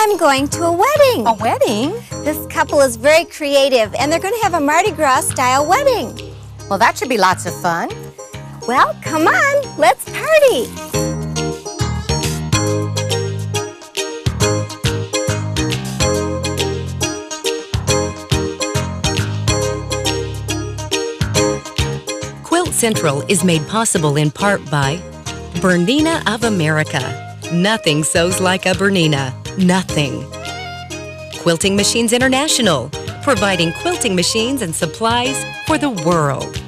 I'm going to a wedding. A wedding? This couple is very creative, and they're going to have a Mardi Gras style wedding. Well, that should be lots of fun. Well, come on, let's party. Quilt Central is made possible in part by Bernina of America. Nothing sews like a Bernina. Nothing. Quilting Machines International, providing quilting machines and supplies for the world.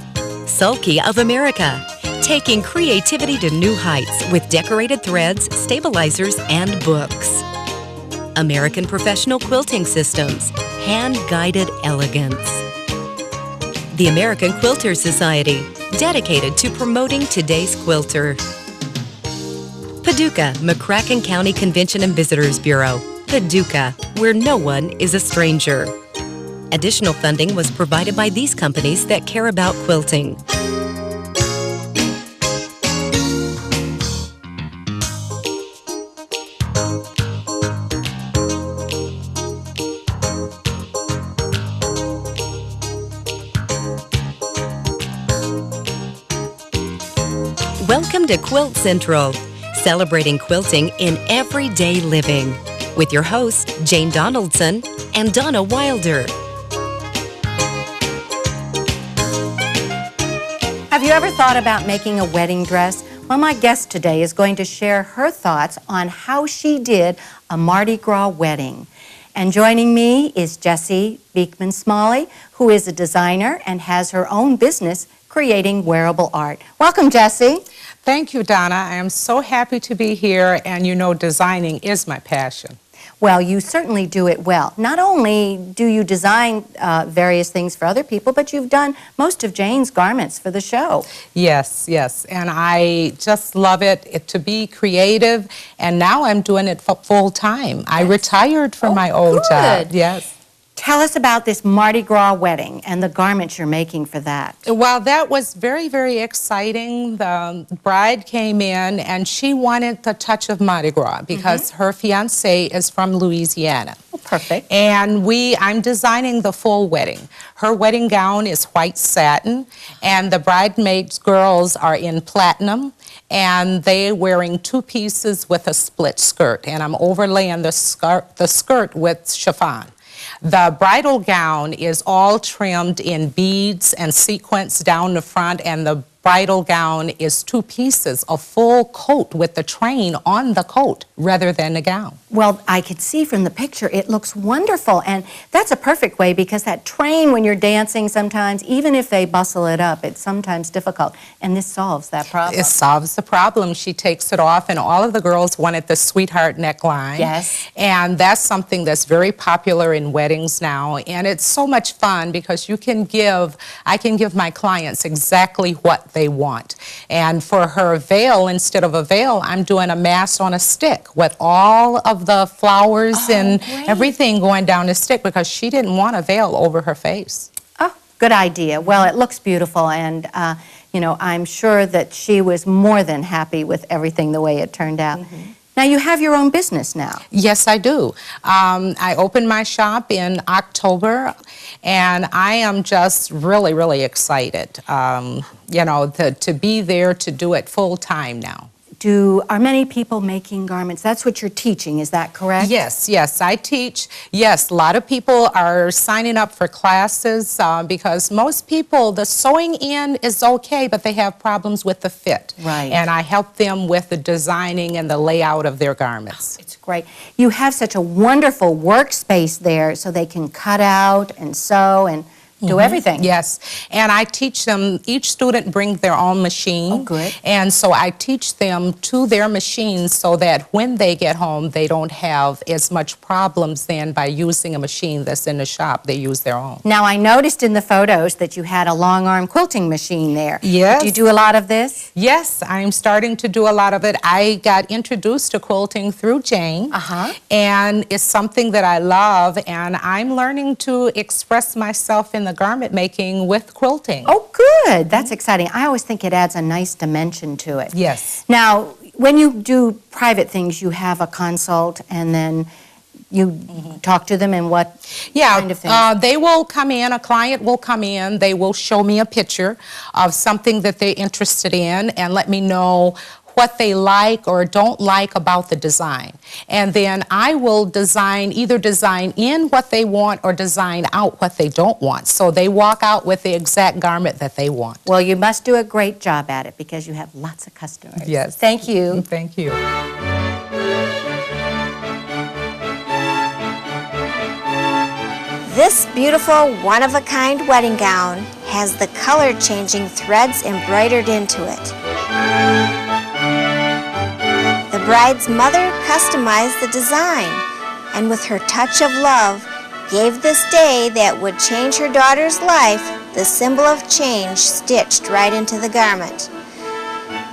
Sulky of America, taking creativity to new heights with decorated threads, stabilizers, and books. American Professional Quilting Systems, hand-guided elegance. The American Quilters Society, dedicated to promoting today's quilter. Paducah, McCracken County Convention and Visitors Bureau. Paducah, where no one is a stranger. Additional funding was provided by these companies that care about quilting. Welcome to Quilt Central, celebrating quilting in everyday living, with your hosts, Jane Donaldson and Donna Wilder. Have you ever thought about making a wedding dress? Well, my guest today is going to share her thoughts on how she did a Mardi Gras wedding. And joining me is Jessie Beekman-Smalley, who is a designer and has her own business creating wearable art. Welcome, Jessie. Thank you, Donna. I am so happy to be here, and you know designing is my passion. Well, you certainly do it well. Not only do you design various things for other people, but you've done most of Jane's garments for the show. Yes, yes, and I just love it to be creative, and now I'm doing it full time. I retired from my old job. Yes. Tell us about this Mardi Gras wedding and the garments you're making for that. Well, that was very, very exciting. The bride came in and she wanted the touch of Mardi Gras because her fiancé is from Louisiana. Oh, perfect. And I'm designing the full wedding. Her wedding gown is white satin, and the bridesmaids girls are in platinum, and they're wearing two pieces with a split skirt, and I'm overlaying the skirt with chiffon. The bridal gown is all trimmed in beads and sequins down the front, and the bridal gown is two pieces, a full coat with the train on the coat rather than the gown. Well, I could see from the picture it looks wonderful, and that's a perfect way because that train when you're dancing sometimes, even if they bustle it up, it's sometimes difficult, and this solves that problem. It solves the problem. She takes it off, and all of the girls wanted the sweetheart neckline. Yes. And that's something that's very popular in weddings now, and it's so much fun because I can give my clients exactly what they want. And for her veil, instead of a veil, I'm doing a mask on a stick with all of the flowers and everything going down the stick because she didn't want a veil over her face. Oh, good idea. Well, it looks beautiful, and you know, I'm sure that she was more than happy with everything the way it turned out. Now, you have your own business now. Yes, I do. I opened my shop in October, and I am just really, really excited, you know, to be there to do it full time now. Are many people making garments? That's what you're teaching, is that correct? Yes, yes, I teach. Yes, a lot of people are signing up for classes because most people, the sewing in is okay, but they have problems with the fit. Right. And I help them with the designing and the layout of their garments. Oh, it's great. You have such a wonderful workspace there so they can cut out and sew and do everything. Yes, and I teach them, each student brings their own machine. Oh, good. And so I teach them to their machines so that when they get home, they don't have as much problems then by using a machine that's in the shop. They use their own. Now, I noticed in the photos that you had a long arm quilting machine there. Yes. Do you do a lot of this? Yes, I'm starting to do a lot of it. I got introduced to quilting through Jane. And it's something that I love, and I'm learning to express myself in the garment making with quilting. Oh, good. That's exciting. I always think it adds a nice dimension to it. Yes. Now, when you do private things, you have a consult, and then you talk to them and what kind of things? They will come in, a client will come in, they will show me a picture of something that they're interested in and let me know what they like or don't like about the design. And then I will either design in what they want or design out what they don't want. So they walk out with the exact garment that they want. Well, you must do a great job at it because you have lots of customers. Yes. Thank you. Thank you. This beautiful one-of-a-kind wedding gown has the color-changing threads embroidered into it. The bride's mother customized the design and with her touch of love gave this day that would change her daughter's life the symbol of change stitched right into the garment.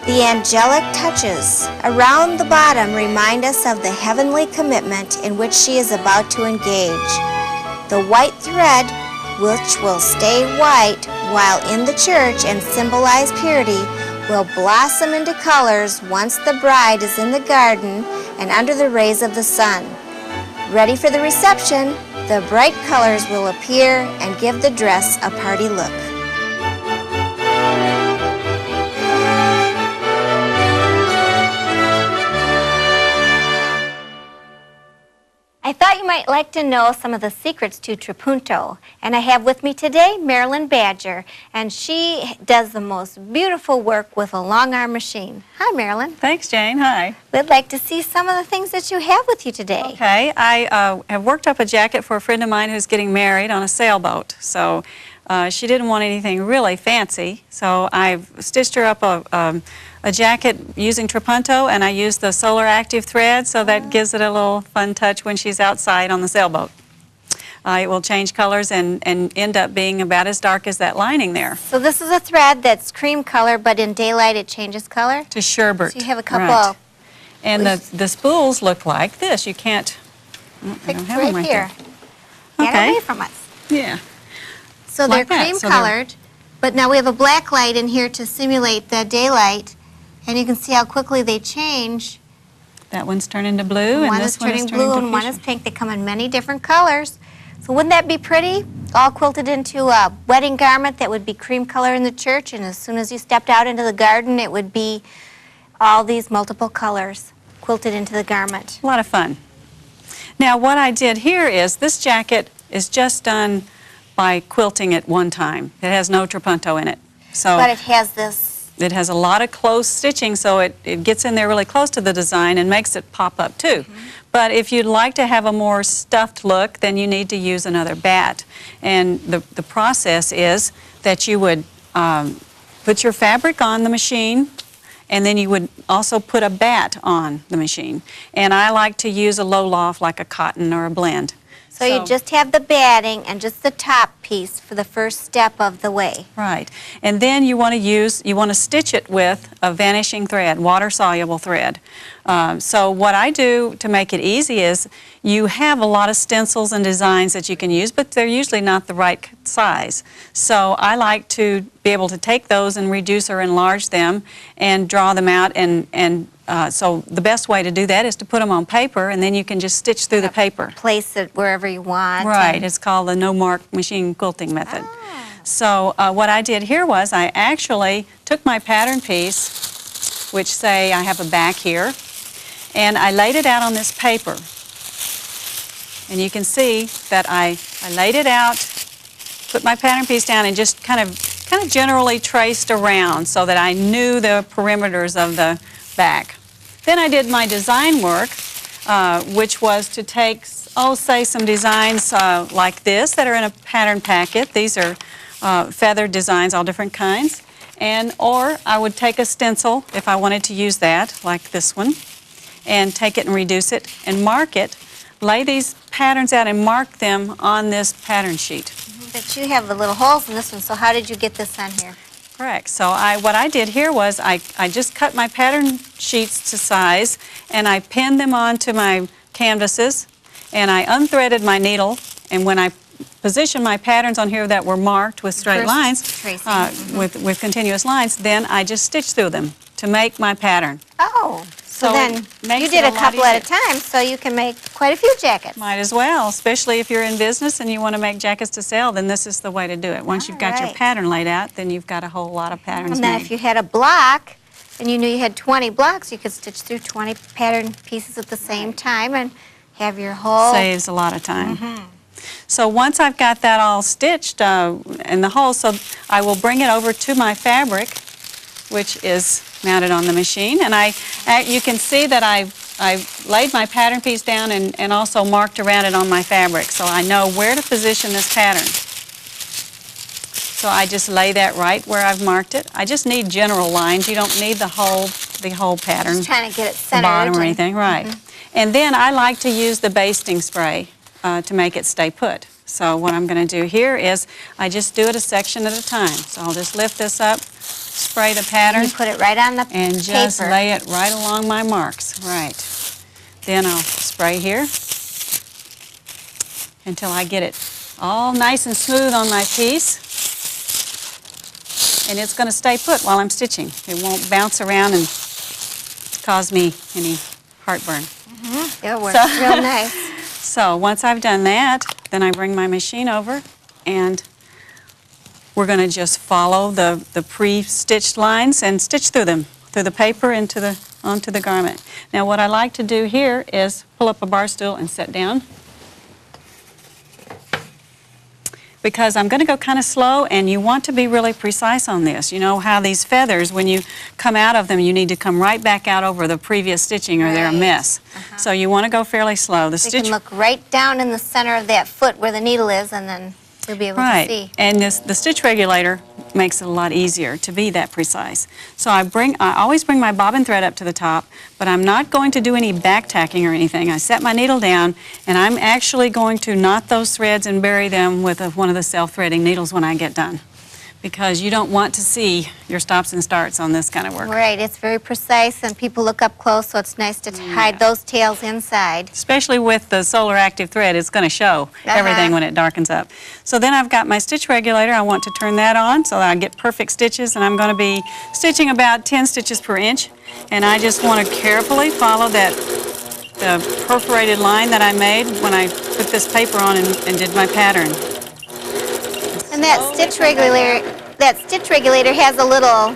The angelic touches around the bottom remind us of the heavenly commitment in which she is about to engage. The white thread, which will stay white while in the church and symbolize purity, will blossom into colors once the bride is in the garden and under the rays of the sun. Ready for the reception, the bright colors will appear and give the dress a party look. I thought you might like to know some of the secrets to Trapunto, and I have with me today Marilyn Badger, and she does the most beautiful work with a long arm machine. Hi, Marilyn. Thanks, Jane. Hi. We'd like to see some of the things that you have with you today. Okay, I have worked up a jacket for a friend of mine who's getting married on a sailboat, so she didn't want anything really fancy, so I've stitched her up a jacket using Trapunto, and I use the SolarActive Thread, so that gives it a little fun touch when she's outside on the sailboat. It will change colors and end up being about as dark as that lining there. So this is a thread that's cream color, but in daylight it changes color? To sherbet. So you have a couple right. of... And the spools look like this. You can't... I don't have them right here. there. Get away from us. Yeah. So Like they're that. cream So colored, but now we have a black light in here to simulate the daylight, and you can see how quickly they change. That one's turning to blue, and One this is one turning is turning blue to and one fuchsia. is pink. They come in many different colors. So wouldn't that be pretty? All quilted into a wedding garment that would be cream color in the church, and as soon as you stepped out into the garden, it would be all these multiple colors quilted into the garment. A lot of fun. Now, what I did here is this jacket is just done by quilting at one time. It has no Trapunto in it. So But it has this... it has a lot of close stitching, so it gets in there really close to the design and makes it pop up too. But if you'd like to have a more stuffed look, then you need to use another bat. And the process is that you would put your fabric on the machine, and then you would also put a bat on the machine. And I like to use a low loft like a cotton or a blend. So you just have the batting and just the top piece for the first step of the way. Right. And then you want to stitch it with a vanishing thread, water-soluble thread. So what I do to make it easy is you have a lot of stencils and designs that you can use, but they're usually not the right size. So I like to be able to take those and reduce or enlarge them and draw them out, and so the best way to do that is to put them on paper, and then you can just stitch through the paper. Place it wherever you want. Right. It's called the no-mark machine quilting method. So what I did here was I actually took my pattern piece, which say I have a back here, and I laid it out on this paper. And you can see that I laid it out, put my pattern piece down, and just kind of generally traced around so that I knew the perimeters of the back. Then I did my design work, which was to take, say some designs like this that are in a pattern packet. These are feathered designs, all different kinds. Or I would take a stencil if I wanted to use that, like this one, and take it and reduce it and mark it, lay these patterns out and mark them on this pattern sheet. But you have the little holes in this one, so how did you get this on here? Correct. So what I did here was I just cut my pattern sheets to size, and I pinned them onto my canvases, and I unthreaded my needle, and when I positioned my patterns on here that were marked with straight lines, with continuous lines, then I just stitched through them to make my pattern. Oh, So then it makes you did it a lot couple at a easier. time, so you can make quite a few jackets. Might as well, especially if you're in business and you want to make jackets to sell, then this is the way to do it. Once you've got your Alright. pattern laid out, then you've got a whole lot of patterns And then made. if you had a block, and you knew you had 20 blocks, you could stitch through 20 pattern pieces at the same time and have your whole... Saves a lot of time. So once I've got that all stitched in the hole, so I will bring it over to my fabric, which is mounted on the machine. And you can see that I've laid my pattern piece down and also marked around it on my fabric, so I know where to position this pattern. So I just lay that right where I've marked it. I just need general lines. You don't need the whole pattern. Just trying to get it The centered. bottom or and- anything, right. And then I like to use the basting spray to make it stay put. So what I'm going to do here is I just do it a section at a time. So I'll just lift this up, spray the pattern, You put it right on the and just paper. lay it right along my marks. Right. Then I'll spray here until I get it all nice and smooth on my piece. And it's going to stay put while I'm stitching. It won't bounce around and cause me any heartburn. It works real nice. So once I've done that, then I bring my machine over and we're going to just follow the pre-stitched lines and stitch through them, through the paper into onto the garment. Now what I like to do here is pull up a bar stool and sit down, because I'm going to go kind of slow, and you want to be really precise on this. You know how these feathers, when you come out of them, you need to come right back out over the previous stitching or they're a Right. mess. So you want to go fairly slow. The You stitch can look right down in the center of that foot where the needle is, and then you'll be able to see. And the stitch regulator makes it a lot easier to be that precise. So I always bring my bobbin thread up to the top, but I'm not going to do any back tacking or anything. I set my needle down, and I'm actually going to knot those threads and bury them with one of the self-threading needles when I get done, because you don't want to see your stops and starts on this kind of work. Right, it's very precise, and people look up close, so it's nice to hide those tails inside. Especially with the SolarActive Thread, it's going to show everything when it darkens up. So then I've got my stitch regulator. I want to turn that on so that I get perfect stitches, and I'm going to be stitching about 10 stitches per inch. And I just want to carefully follow the perforated line that I made when I put this paper on and did my pattern. And that stitch regulator has a little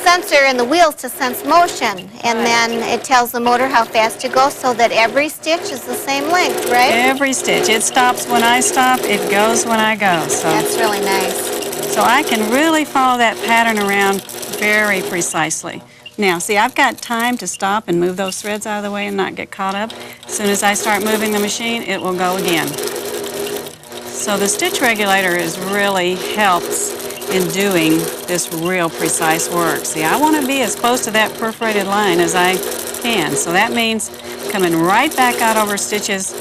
sensor in the wheels to sense motion, and then it tells the motor how fast to go, so that every stitch is the same length, right? Every stitch. It stops when I stop, it goes when I go. So, That's really nice. so I can really follow that pattern around very precisely. Now, see, I've got time to stop and move those threads out of the way and not get caught up. As soon as I start moving the machine, it will go again. So the stitch regulator really helps in doing this real precise work. See, I want to be as close to that perforated line as I can. So that means coming right back out over stitches,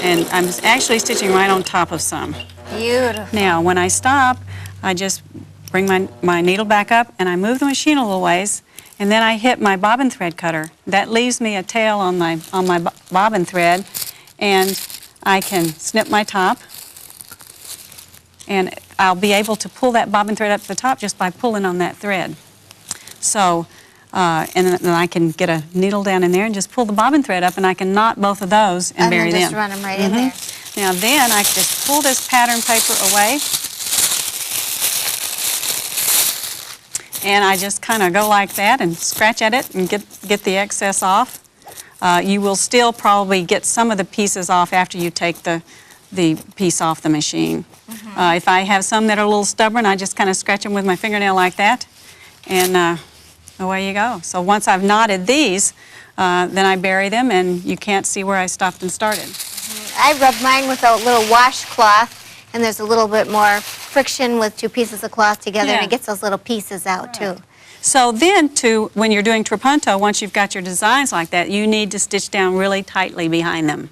and I'm actually stitching right on top of some. Beautiful. Now, when I stop, I just bring my needle back up and I move the machine a little ways, and then I hit my bobbin thread cutter. That leaves me a tail on my bobbin thread, and I can snip my top, and I'll be able to pull that bobbin thread up to the top just by pulling on that thread. So, and then I can get a needle down in there and just pull the bobbin thread up, and I can knot both of those and bury then them. just run them right in there. Now then, I just pull this pattern paper away, and I just kind of go like that and scratch at it and get the excess off. You will still probably get some of the pieces off after you take the piece off the machine. If I have some that are a little stubborn, I just kind of scratch them with my fingernail like that, and away you go. So once I've knotted these, then I bury them, and you can't see where I stopped and started. I rub mine with a little washcloth, and there's a little bit more friction with two pieces of cloth together, and Yeah. it gets those little pieces out too. So then, when you're doing Trapunto, once you've got your designs like that, you need to stitch down really tightly behind them.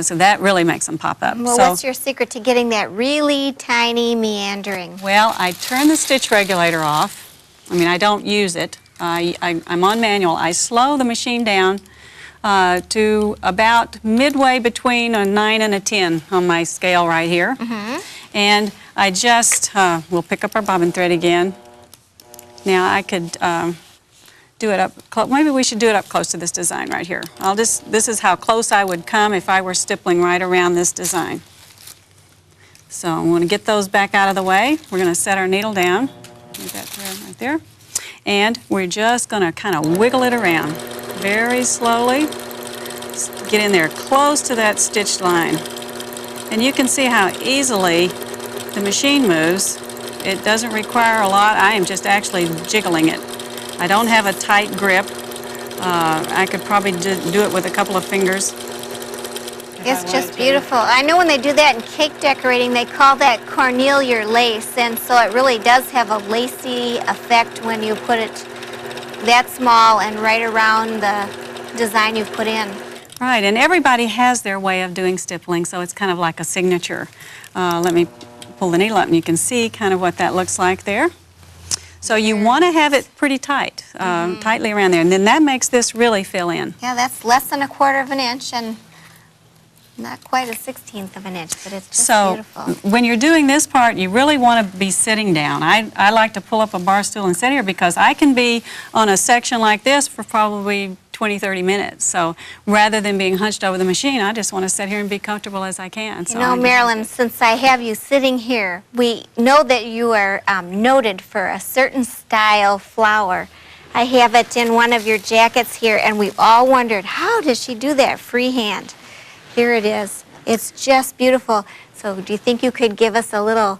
So that really makes them pop up. Well, So, what's your secret to getting that really tiny meandering? well, I turn the stitch regulator off. I mean, I don't use it. I'm on manual. I slow the machine down to about midway between a 9 and a 10 on my scale right here. And I just, we'll pick up our bobbin thread again. Now I could do it up, maybe we should do it up close to this design right here. This is how close I would come if I were stippling right around this design. So I'm going to get those back out of the way. We're going to set our needle down. Leave that there, right there. And we're just going to kind of wiggle it around very slowly. Get in there close to that stitched line. And you can see how easily the machine moves. It doesn't require a lot. I am just actually jiggling it. I don't have a tight grip. I could probably do it with a couple of fingers. It's just beautiful. I know when they do that in cake decorating, they call that cornelian lace, and so it really does have a lacy effect when you put it that small and right around the design you put in. Right, and everybody has their way of doing stippling, so it's kind of like a signature. Let me pull the needle up and you can see kind of what that looks like there. So you want to have it pretty tight, tightly around there, and then that makes this really fill in. Yeah, that's less than 1/4 of an inch and not quite a 1/16 of an inch, but it's just beautiful. So when you're doing this part, you really want to be sitting down. I like to pull up a bar stool and sit here because I can be on a section like this for probably 20-30 minutes. So rather than being hunched over the machine, I just want to sit here and be comfortable as I can. You know, Marilyn, since I have you sitting here, we know that you are noted for a certain style flower. I have it in one of your jackets here, and we've all wondered, how does she do that freehand? Here it is. It's just beautiful. So do you think you could give us a little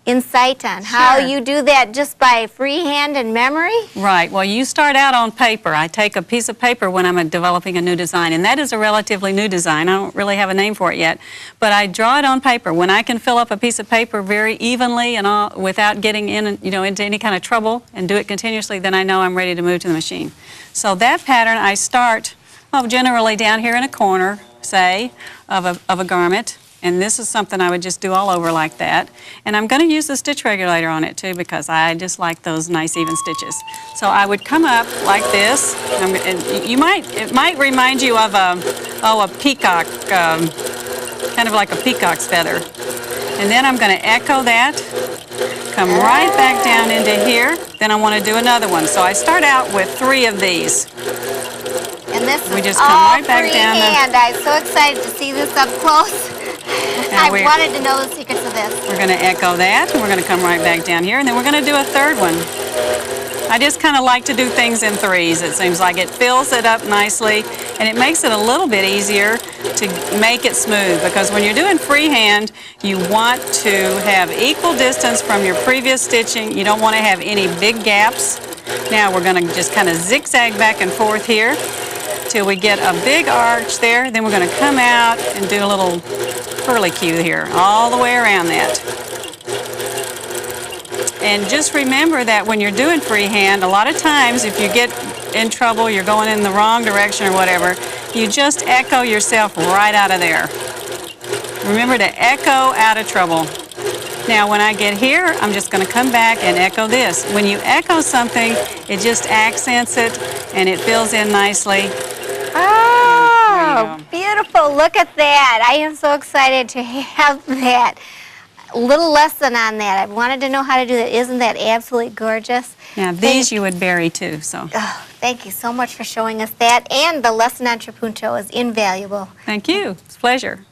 insight on how you do that just by freehand and memory? Right. Well, you start out on paper. I take a piece of paper when I'm developing a new design, and that is a relatively new design. I don't really have a name for it yet, but I draw it on paper. When I can fill up a piece of paper very evenly and all, without getting into any kind of trouble and do it continuously, then I know I'm ready to move to the machine. So that pattern I start, generally down here in a corner, say, of a garment. And this is something I would just do all over like that. And I'm going to use the stitch regulator on it too because I just like those nice even stitches. So I would come up like this. And it might remind you of a peacock, kind of like a peacock's feather. And then I'm going to echo that, come right back down into here. Then I want to do another one. So I start out with 3 of these. And this we is just come all right back down freehand. I'm so excited to see this up close. I wanted to know the secrets of this. We're going to echo that, and we're going to come right back down here, and then we're going to do a 3rd one. I just kind of like to do things in 3s. It seems like it fills it up nicely, and it makes it a little bit easier to make it smooth, because when you're doing freehand, you want to have equal distance from your previous stitching. You don't want to have any big gaps. Now we're going to just kind of zigzag back and forth here till we get a big arch there. Then we're going to come out and do a little curlicue here, all the way around that. And just remember that when you're doing freehand, a lot of times if you get in trouble, you're going in the wrong direction or whatever, you just echo yourself right out of there. Remember to echo out of trouble. Now when I get here, I'm just going to come back and echo this. When you echo something, it just accents it and it fills in nicely. Oh, beautiful. Look at that. I am so excited to have that little lesson on that. I wanted to know how to do that. Isn't that absolutely gorgeous? Now these you would bury too. So. Oh, thank you so much for showing us that. And the lesson on Trapunto is invaluable. Thank you. It's a pleasure.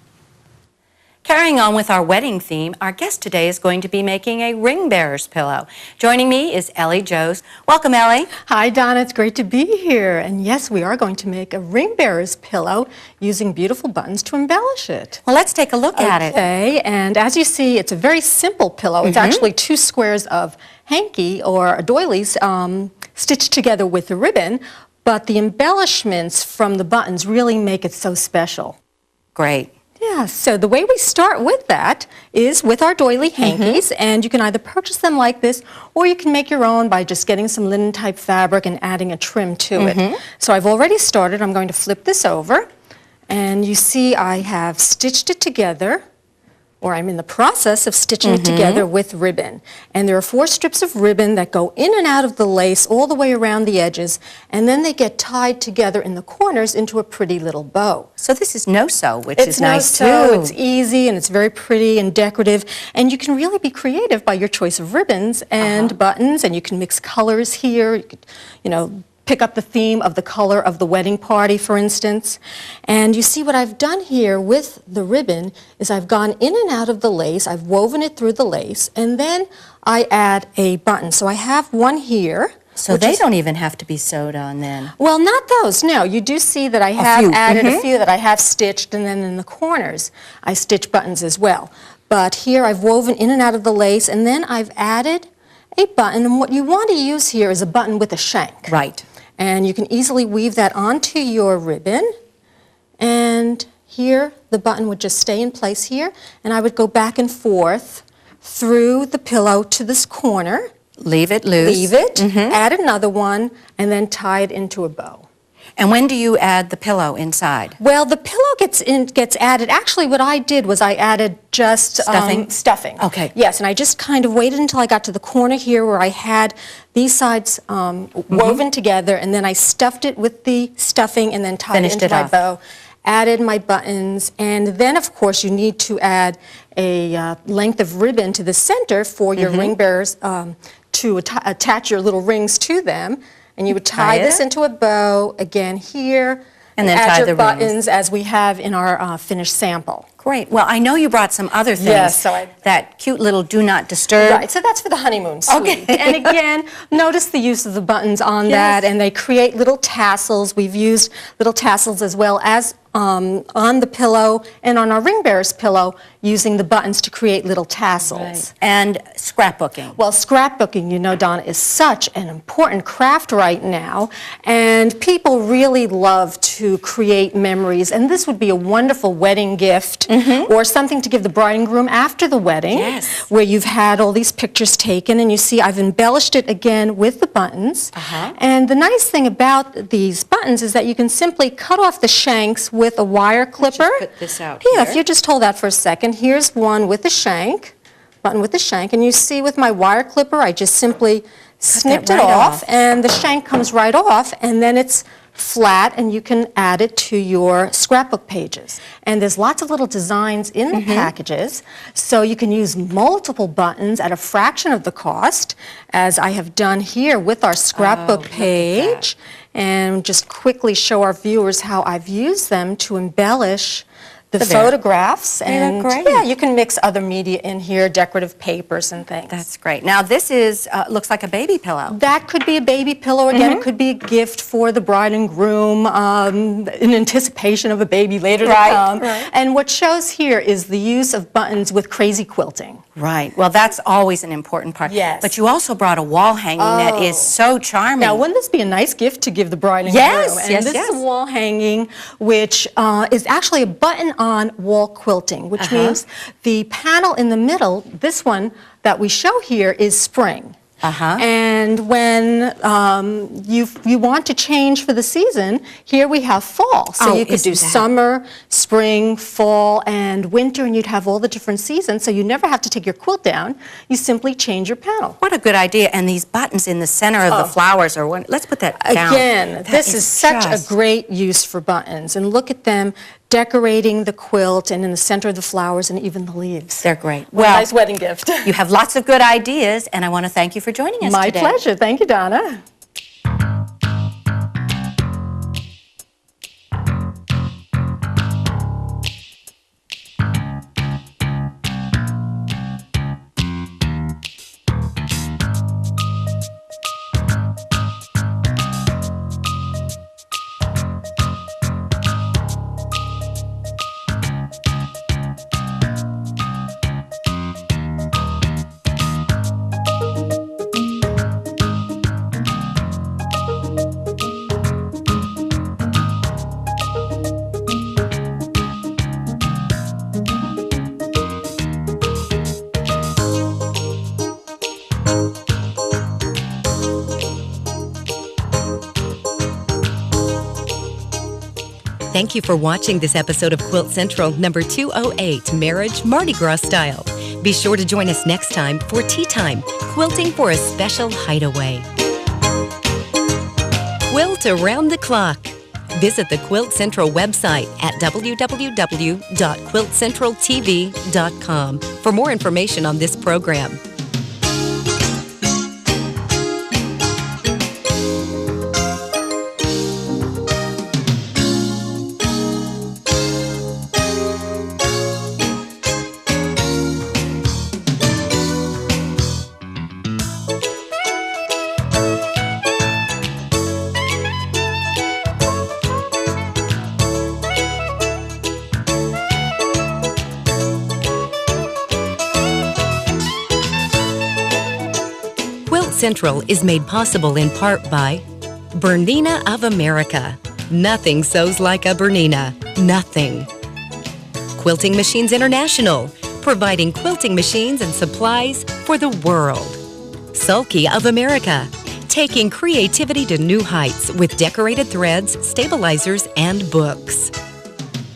Carrying on with our wedding theme, our guest today is going to be making a ring bearer's pillow. Joining me is Ellie Joos. Welcome, Ellie. Hi, Donna. It's great to be here. And yes, we are going to make a ring bearer's pillow using beautiful buttons to embellish it. Well, let's take a look at it. Okay, and as you see, it's a very simple pillow. It's actually 2 squares of hanky or doilies stitched together with a ribbon, but the embellishments from the buttons really make it so special. Great. Yeah, so the way we start with that is with our doily hankies, and you can either purchase them like this, or you can make your own by just getting some linen type fabric and adding a trim to it. So I've already started. I'm going to flip this over, and you see I have stitched it together, or I'm in the process of stitching it together with ribbon. And there are 4 strips of ribbon that go in and out of the lace all the way around the edges, and then they get tied together in the corners into a pretty little bow. So this is no-sew, which is nice too. It's easy and it's very pretty and decorative, and you can really be creative by your choice of ribbons and buttons, and you can mix colors here. You could, pick up the theme of the color of the wedding party, for instance. And you see what I've done here with the ribbon is I've gone in and out of the lace, I've woven it through the lace, and then I add a button. So I have one here. So they don't even have to be sewed on then? Well, not those, no. You do see that I have added a few that I have stitched, and then in the corners I stitch buttons as well. But here I've woven in and out of the lace, and then I've added a button, and what you want to use here is a button with a shank. Right. And you can easily weave that onto your ribbon, and here the button would just stay in place here, and I would go back and forth through the pillow to this corner. Leave it loose. Leave it, add another one, and then tie it into a bow. And when do you add the pillow inside? Well, the pillow gets added. Actually, what I did was I added just stuffing. Stuffing. Okay. Yes, and I just kind of waited until I got to the corner here where I had these sides woven together, and then I stuffed it with the stuffing and then tied it into my bow. Added my buttons, and then of course you need to add a length of ribbon to the center for your ring bearers to attach your little rings to them. And you would tie this into a bow again here, and then add your buttons as we have in our finished sample. Great. Well, I know you brought some other things. Yes, so that cute little do not disturb. Right, so that's for the honeymoon suite. Okay. And again, notice the use of the buttons on that, and they create little tassels. We've used little tassels as well as on the pillow and on our ring bearer's pillow, using the buttons to create little tassels. Right. And scrapbooking. Well, scrapbooking, you know, Donna, is such an important craft right now, and people really love to create memories, and this would be a wonderful wedding gift or something to give the bride and groom after the wedding, where you've had all these pictures taken, and you see I've embellished it again with the buttons. And the nice thing about these buttons is that you can simply cut off the shanks with a wire clipper. Just put this out here. Here. If you just hold that for a second, here's one with the shank, button with the shank, and you see with my wire clipper I just simply snipped it off, and the shank comes right off, and then it's flat, and you can add it to your scrapbook pages. And there's lots of little designs in the packages, so you can use multiple buttons at a fraction of the cost, as I have done here with our scrapbook page, and just quickly show our viewers how I've used them to embellish the photographs. And yeah, you can mix other media in here, decorative papers and things. That's great. Now this is looks like a baby pillow. That could be a baby pillow. Again, it could be a gift for the bride and groom in anticipation of a baby later to come. And what shows here is the use of buttons with crazy quilting. Right. Well, that's always an important part. Yes. But you also brought a wall hanging that is so charming. Now, wouldn't this be a nice gift to give the bride and groom? And this is a wall hanging, which is actually a button-on wall quilting, which means the panel in the middle, this one that we show here, is spring. And when you want to change for the season, here we have fall. So you could do summer, spring, fall, and winter, and you'd have all the different seasons, so you never have to take your quilt down. You simply change your panel. What a good idea. And these buttons in the center of the flowers are one. Let's put that down. Again, this is such a great use for buttons. And look at them decorating the quilt and in the center of the flowers and even the leaves. They're great. Well, nice wedding gift. You have lots of good ideas, and I want to thank you for joining us today. My pleasure. Thank you, Donna. Thank you for watching this episode of Quilt Central number 208, Marriage Mardi Gras Style. Be sure to join us next time for Tea Time, quilting for a special hideaway. Quilt around the clock. Visit the Quilt Central website at www.quiltcentraltv.com for more information on this program. Central is made possible in part by Bernina of America. Nothing sews like a Bernina. Nothing. Quilting Machines International, providing quilting machines and supplies for the world. Sulky of America, taking creativity to new heights with decorated threads, stabilizers, and books.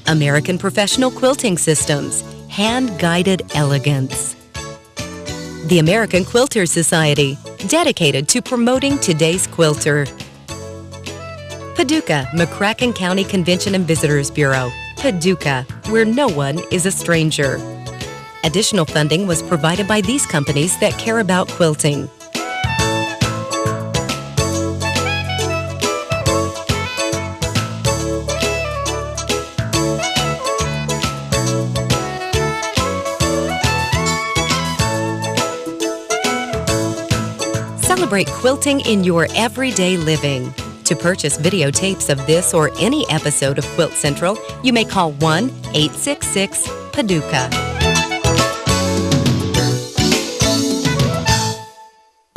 American Professional Quilting Systems, hand-guided elegance. The American Quilters Society, dedicated to promoting today's quilter. Paducah, McCracken County Convention and Visitors Bureau, Paducah, where no one is a stranger. Additional funding was provided by these companies that care about quilting. Celebrate quilting in your everyday living. To purchase videotapes of this or any episode of Quilt Central, you may call 1-866-PADUCAH.